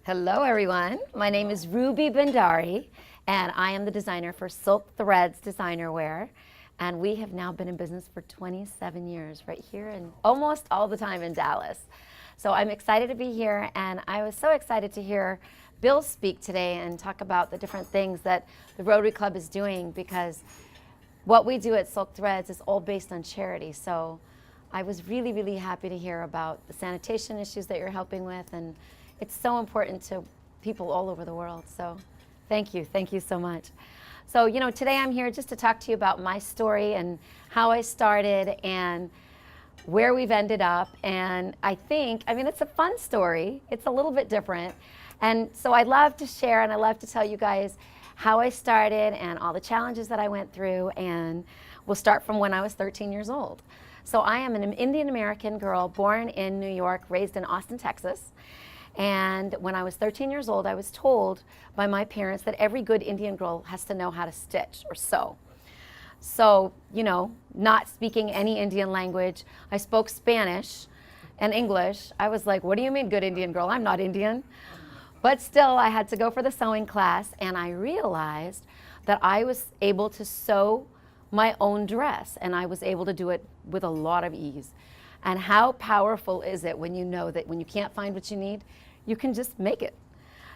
Hello everyone, my name is Ruby Bhandari and I am the designer for Silk Threads Designer Wear, and we have now been in business for 27 years right here and almost all the time in Dallas. So I'm excited to be here, and I was so excited to hear Bill speak today and talk about the different things that the Rotary Club is doing, because what we do at Silk Threads is all based on charity. So I was really happy to hear about the sanitation issues that you're helping with, and it's so important to people all over the world. So thank you so much. So today I'm here just to talk to you about my story and how I started and where we've ended up. And I mean, it's a fun story. It's a little bit different. And so I love to share and I love to tell you guys how I started and all the challenges that I went through. And we'll start from when I was 13 years old. So I am an Indian American girl born in New York, raised in Austin, Texas. And when I was 13 years old, I was told by my parents that every good Indian girl has to know how to stitch or sew. So, not speaking any Indian language, I spoke Spanish and English. I was like, what do you mean good Indian girl? I'm not Indian. But still, I had to go for the sewing class, and I realized that I was able to sew my own dress, and I was able to do it with a lot of ease. And how powerful is it when you know that when you can't find what you need, you can just make it.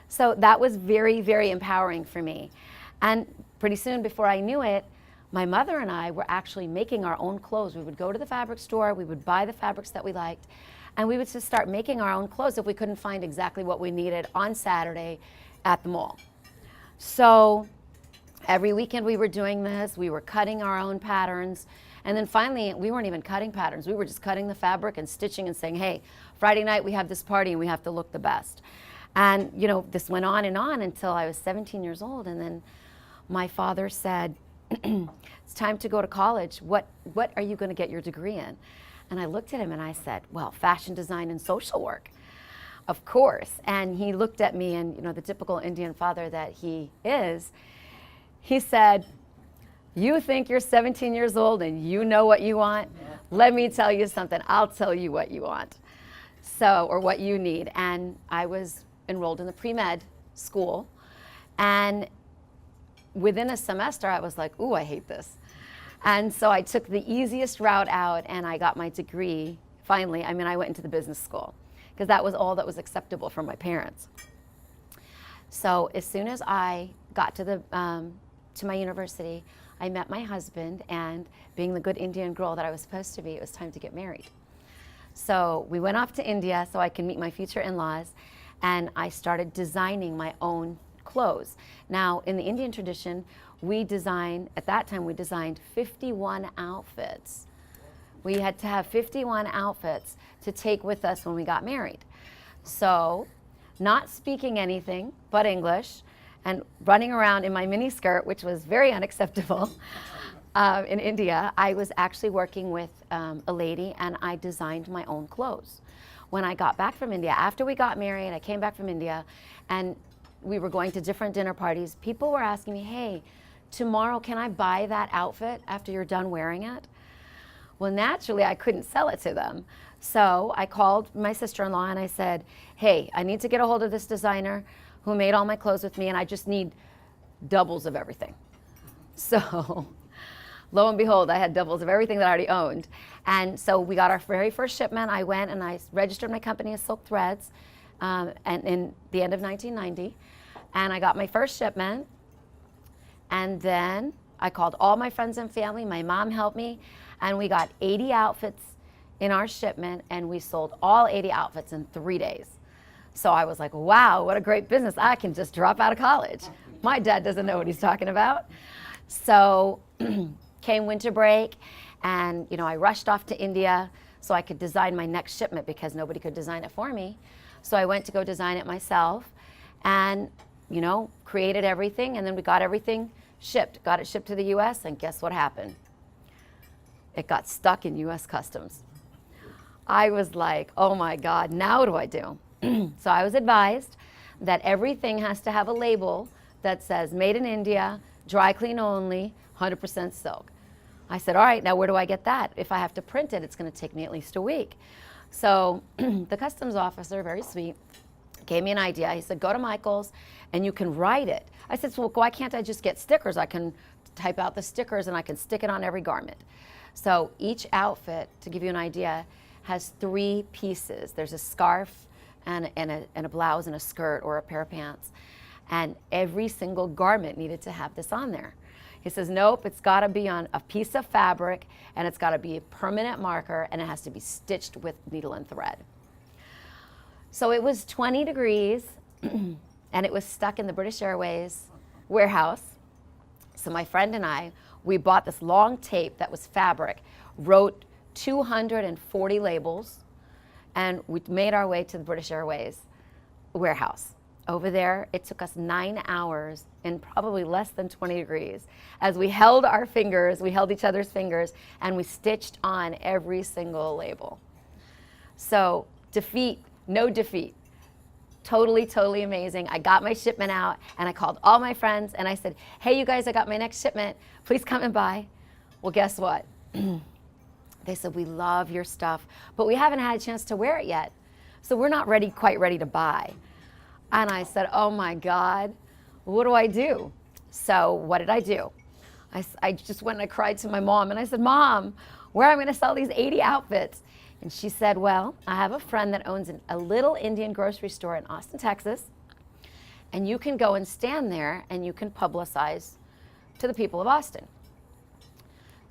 So that was very empowering for me. And pretty soon, before I knew it, my mother and I were actually making our own clothes. We would go to the fabric store, we would buy the fabrics that we liked, and we would just start making our own clothes if we couldn't find exactly what we needed on Saturday at the mall. So every weekend we were doing this. We were cutting our own patterns. And then finally, we weren't even cutting patterns. We were just cutting the fabric and stitching and saying, hey, Friday night we have this party and we have to look the best. And this went on and on until I was 17 years old. And then my father said, it's time to go to college. What are you going to get your degree in? And I looked at him and I said, well, fashion design and social work, of course. And he looked at me, and the typical Indian father that he is, he said, you think you're 17 years old and you know what you want? Let me tell you something. I'll tell you what you want. Or what you need. And I was enrolled in the pre-med school. And within a semester, I was like, ooh, I hate this. And so I took the easiest route out and I got my degree. Finally, I went into the business school because that was all that was acceptable from my parents. So as soon as I got to my university, I met my husband, and being the good Indian girl that I was supposed to be, it was time to get married. So we went off to India so I could meet my future in-laws, and I started designing my own clothes. Now, in the Indian tradition, at that time we designed 51 outfits. We had to have 51 outfits to take with us when we got married. So, not speaking anything but English, and running around in my mini skirt, which was very unacceptable in India, I was actually working with a lady, and I designed my own clothes. When I got back from India, after we got married, I came back from India, and we were going to different dinner parties. People were asking me, hey, tomorrow can I buy that outfit after you're done wearing it? Well, naturally, I couldn't sell it to them. So I called my sister-in-law and I said, hey, I need to get a hold of this designer who made all my clothes with me, and I just need doubles of everything. So lo and behold, I had doubles of everything that I already owned. And so we got our very first shipment. I went and I registered my company as Silk Threads and in the end of 1990. And I got my first shipment. And then I called all my friends and family. My mom helped me. And we got 80 outfits in our shipment, and we sold all 80 outfits in 3 days. So I was like, wow, what a great business. I can just drop out of college. My dad doesn't know what he's talking about. So came winter break, and I rushed off to India so I could design my next shipment because nobody could design it for me. So I went to go design it myself and, created everything, and then we got everything shipped. Got it shipped to the US, and guess what happened? It got stuck in US Customs. I was like, oh my God, now what do I do? So I was advised that everything has to have a label that says made in India, dry clean only, 100% silk. I said, all right, now where do I get that? If I have to print it, it's going to take me at least a week. So the customs officer, very sweet, Gave me an idea. He said, go to Michael's and you can write it. I said, well, why can't I just get stickers? I can type out the stickers and I can stick it on every garment. So each outfit, to give you an idea, has 3 pieces. There's a scarf and a blouse and a skirt or a pair of pants. And every single garment needed to have this on there. He says, nope, it's got to be on a piece of fabric and it's got to be a permanent marker and it has to be stitched with needle and thread. So it was 20 degrees and it was stuck in the British Airways warehouse. So my friend and I, we bought this long tape that was fabric, wrote 240 labels, and we made our way to the British Airways warehouse. Over there, it took us 9 hours in probably less than 20 degrees as we held our fingers, we held each other's fingers, and we stitched on every single label. So defeat, no defeat. Totally, totally amazing. I got my shipment out and I called all my friends and I said, hey, you guys, I got my next shipment. Please come and buy. Well, guess what? They said, we love your stuff, but we haven't had a chance to wear it yet. So we're not quite ready to buy. And I said, oh my God, what do I do? So what did I do? I just went and I cried to my mom and I said, Mom, where am I going to sell these 80 outfits? And she said, well, I have a friend that owns a little Indian grocery store in Austin, Texas, and you can go and stand there and you can publicize to the people of Austin.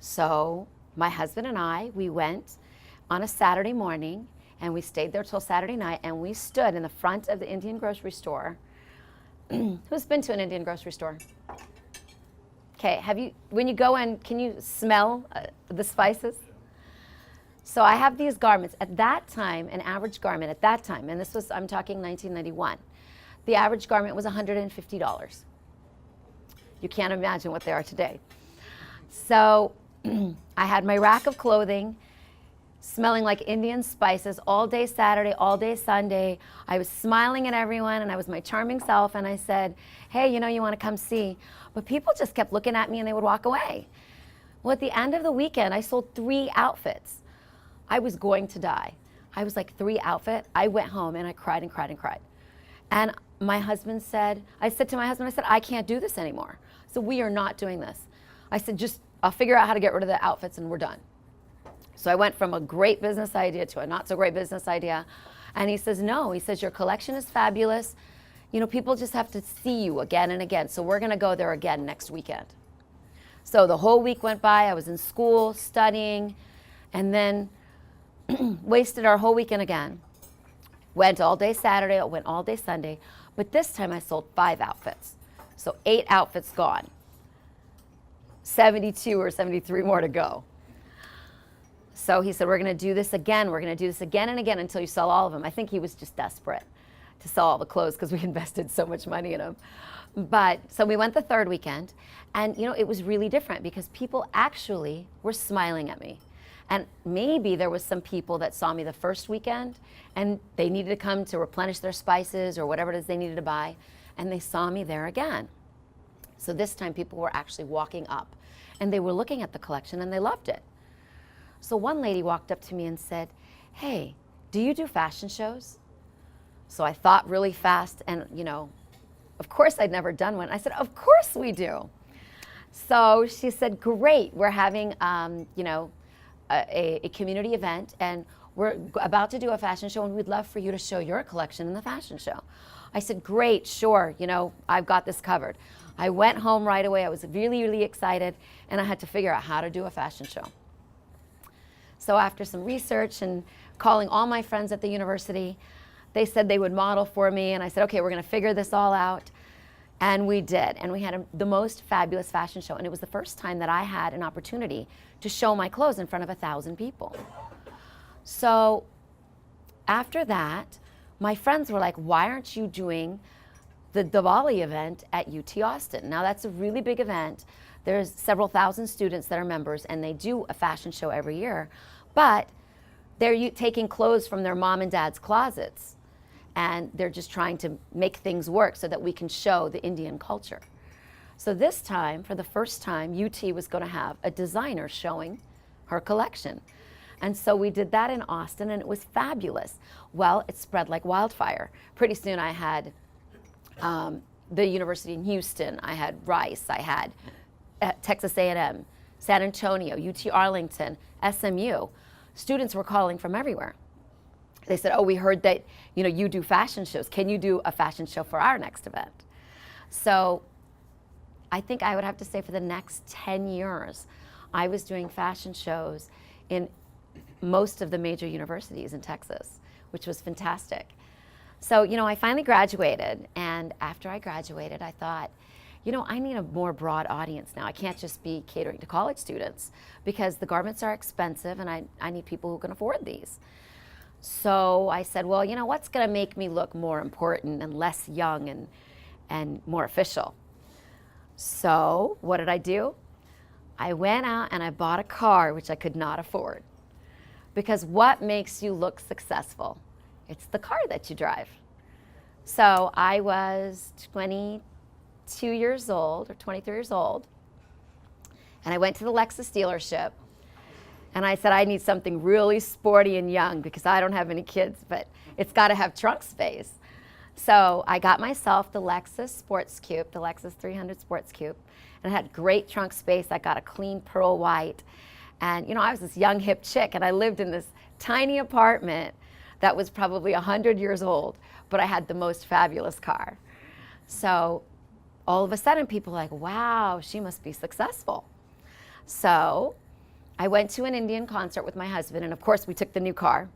So my husband and I, we went on a Saturday morning and we stayed there till Saturday night and we stood in the front of the Indian grocery store. Who's been to an Indian grocery store? Okay, when you go in, can you smell the spices? So I have these garments. At that time, an average garment at that time, and this was, I'm talking 1991, the average garment was $150. You can't imagine what they are today. So I had my rack of clothing, smelling like Indian spices all day Saturday, all day Sunday. I was smiling at everyone and I was my charming self and I said, hey, you want to come see? But people just kept looking at me and they would walk away. Well, at the end of the weekend, I sold 3 outfits. I was going to die. I was like, 3 outfits? I went home and I cried and cried and cried. And my husband said, I said to my husband, I said, I can't do this anymore. So we are not doing this. I said, I'll figure out how to get rid of the outfits and we're done. So I went from a great business idea to a not so great business idea. And he says, no, he says, your collection is fabulous. People just have to see you again and again. So we're gonna go there again next weekend. So the whole week went by, I was in school, studying, and then wasted our whole weekend again. Went all day Saturday, went all day Sunday, but this time I sold 5 outfits. So 8 outfits gone. 72 or 73 more to go. So he said, we're gonna do this again. We're gonna do this again and again until you sell all of them. I think he was just desperate to sell all the clothes because we invested so much money in them. But so we went the 3rd weekend and it was really different because people actually were smiling at me. And maybe there was some people that saw me the first weekend and they needed to come to replenish their spices or whatever it is they needed to buy, and they saw me there again. So this time people were actually walking up and they were looking at the collection and they loved it. So one lady walked up to me and said, hey, do you do fashion shows? So I thought really fast and, of course I'd never done one. I said, of course we do. So she said, great, we're having, a community event and we're about to do a fashion show and we'd love for you to show your collection in the fashion show. I said, great, sure, I've got this covered. I went home right away. I was really, really excited and I had to figure out how to do a fashion show. So after some research and calling all my friends at the university, they said they would model for me and I said, okay, we're gonna figure this all out. And we did, and we had the most fabulous fashion show, and it was the first time that I had an opportunity to show my clothes in front of 1,000 people. So after that, my friends were like, why aren't you doing the Diwali event at UT Austin? Now that's a really big event. There's several thousand students that are members, and they do a fashion show every year, but they're taking clothes from their mom and dad's closets. And they're just trying to make things work so that we can show the Indian culture. So this time, for the first time, UT was going to have a designer showing her collection. And so we did that in Austin, and it was fabulous. Well, it spread like wildfire. Pretty soon I had the University in Houston, I had Rice, I had Texas A&M, San Antonio, UT Arlington, SMU. Students were calling from everywhere. They said, oh, we heard that you do fashion shows. Can you do a fashion show for our next event? So I think I would have to say for the next 10 years, I was doing fashion shows in most of the major universities in Texas, which was fantastic. So, I finally graduated, and after I graduated, I thought, I need a more broad audience now. I can't just be catering to college students because the garments are expensive, and I need people who can afford these. So I said, well, what's going to make me look more important and less young and more official? So what did I do? I went out and I bought a car, which I could not afford. Because what makes you look successful? It's the car that you drive. So I was 22 years old or 23 years old, and I went to the Lexus dealership, and I said, I need something really sporty and young because I don't have any kids, but it's got to have trunk space. So I got myself the Lexus Sports Coupe, the Lexus 300 Sports Coupe, and it had great trunk space. I got a clean pearl white. And I was this young, hip chick, and I lived in this tiny apartment that was probably 100 years old, but I had the most fabulous car. So all of a sudden, people were like, wow, she must be successful. So I went to an Indian concert with my husband, and of course, we took the new car,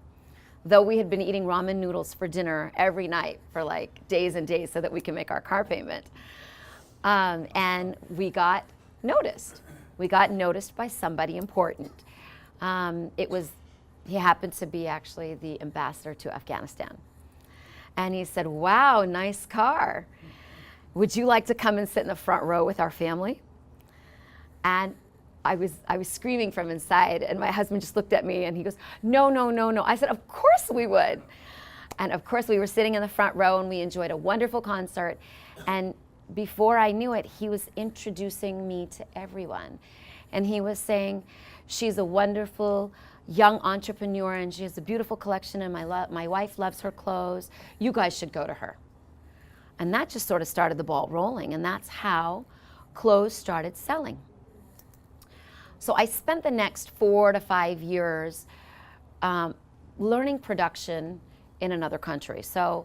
though we had been eating ramen noodles for dinner every night for like days and days so that we could make our car payment. And we got noticed. We got noticed by somebody important. He happened to be actually the ambassador to Afghanistan. And he said, wow, nice car. Would you like to come and sit in the front row with our family? And I was screaming from inside, and my husband just looked at me and he goes, no, no, no, no. I said, of course we would. And of course we were sitting in the front row and we enjoyed a wonderful concert. And before I knew it, he was introducing me to everyone. And he was saying, she's a wonderful young entrepreneur and she has a beautiful collection and my wife loves her clothes. You guys should go to her. And that just sort of started the ball rolling, and that's how clothes started selling. So I spent the next 4 to 5 years learning production in another country. So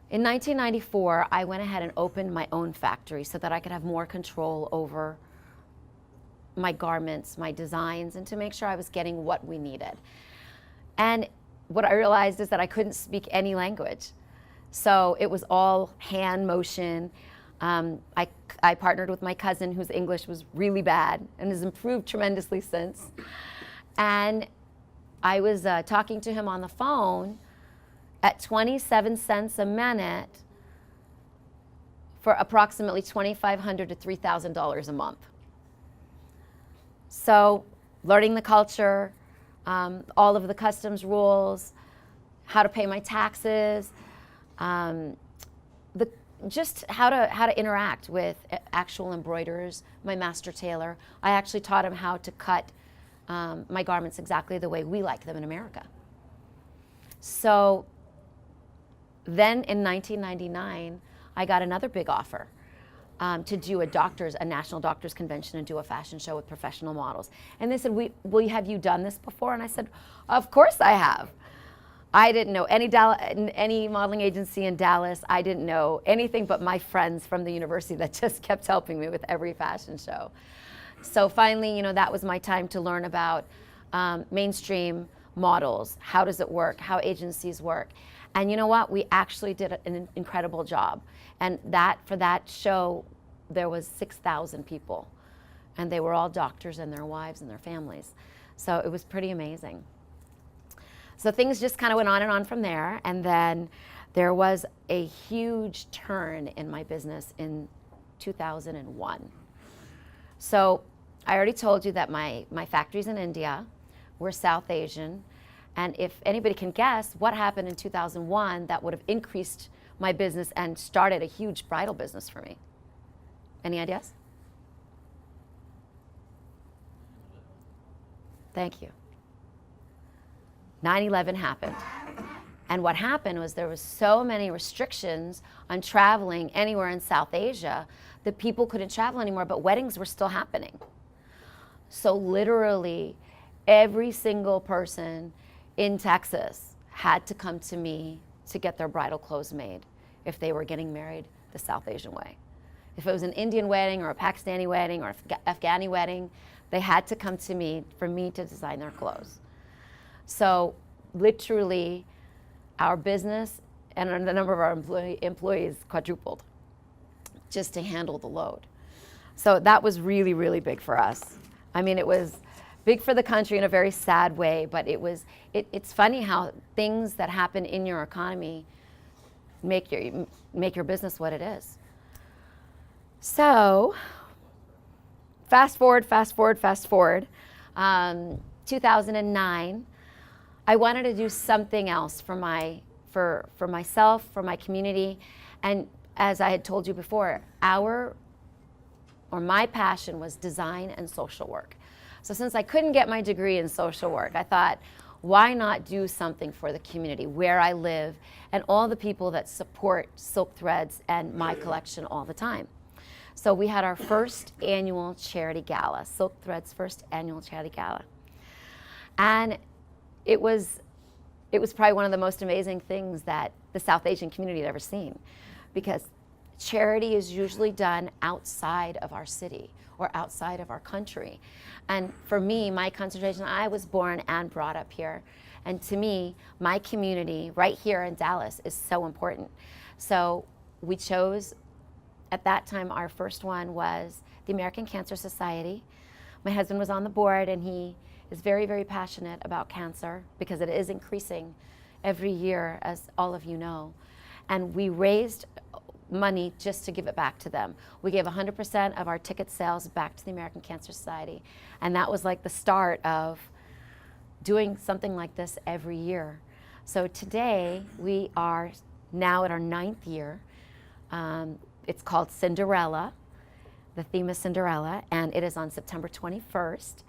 in 1994, I went ahead and opened my own factory so that I could have more control over my garments, my designs, and to make sure I was getting what we needed. And what I realized is that I couldn't speak any language. So it was all hand motion. I partnered with my cousin whose English was really bad and has improved tremendously since. And I was talking to him on the phone at 27 cents a minute for approximately $2,500 to $3,000 a month. So learning the culture, all of the customs rules, how to pay my taxes, just how to interact with actual embroiderers, my master tailor. I actually taught him how to cut my garments exactly the way we like them in America. So then in 1999, I got another big offer to do a national doctors convention and do a fashion show with professional models. And they said, have you done this before? And I said, of course I have. I didn't know any modeling agency in Dallas. I didn't know anything but my friends from the university that just kept helping me with every fashion show. So finally, that was my time to learn about mainstream models. How does it work? How agencies work? And you know what? We actually did an incredible job. And for that show, there was 6,000 people. And they were all doctors and their wives and their families. So it was pretty amazing. So things just kind of went on and on from there. And then there was a huge turn in my business in 2001. So I already told you that my factory's in India. We're South Asian. And if anybody can guess what happened in 2001 that would have increased my business and started a huge bridal business for me. Any ideas? Thank you. 9/11 happened. And what happened was there was so many restrictions on traveling anywhere in South Asia that people couldn't travel anymore, but weddings were still happening. So literally every single person in Texas had to come to me to get their bridal clothes made if they were getting married the South Asian way. If it was an Indian wedding or a Pakistani wedding or an Afghani wedding, they had to come to me for me to design their clothes. So literally our business and the number of our employees quadrupled just to handle the load. So that was really, really big for us. I mean, it was big for the country in a very sad way, but it's funny how things that happen in your economy make your business what it is. So fast forward, 2009, I wanted to do something else for myself, for my community, and as I had told you before, my passion was design and social work. So since I couldn't get my degree in social work, I thought, why not do something for the community where I live and all the people that support Silk Threads and my collection all the time. So we had our first annual charity gala, Silk Threads' first annual charity gala. And it was probably one of the most amazing things that the South Asian community had ever seen, because charity is usually done outside of our city or outside of our country. And for me, my concentration, I was born and brought up here. And to me, my community right here in Dallas is so important. So we chose, at that time, our first one was the American Cancer Society. My husband was on the board, and he is very, very passionate about cancer because it is increasing every year, as all of you know. And we raised money just to give it back to them. We gave 100% of our ticket sales back to the American Cancer Society. And that was like the start of doing something like this every year. So today, we are now at our 9th year. It's called Cinderella. The theme is Cinderella, and it is on September 21st.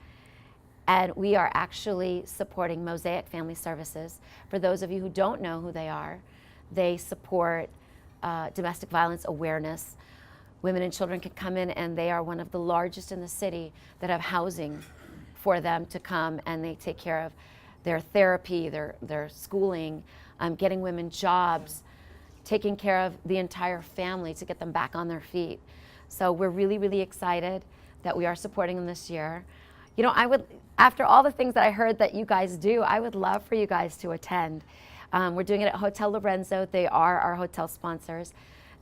And we are actually supporting Mosaic Family Services. For those of you who don't know who they support domestic violence awareness. Women and children can come in, and they are one of the largest in the city that have housing for them to come, and they take care of their therapy, their schooling, getting women jobs, taking care of the entire family to get them back on their feet. So we're really, really excited that we are supporting them this year. You know, after all the things that I heard that you guys do, I would love for you guys to attend. We're doing it at Hotel Lorenzo. They are our hotel sponsors.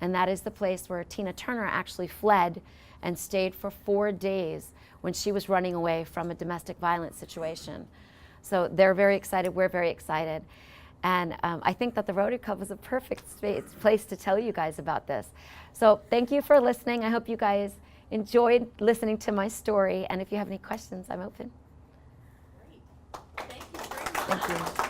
And that is the place where Tina Turner actually fled and stayed for 4 days when she was running away from a domestic violence situation. So they're very excited. We're very excited. And I think that the Rotary Club is a perfect place to tell you guys about this. So thank you for listening. I hope you guys enjoyed listening to my story. And if you have any questions, I'm open. Great. Thank you very much. Thank you.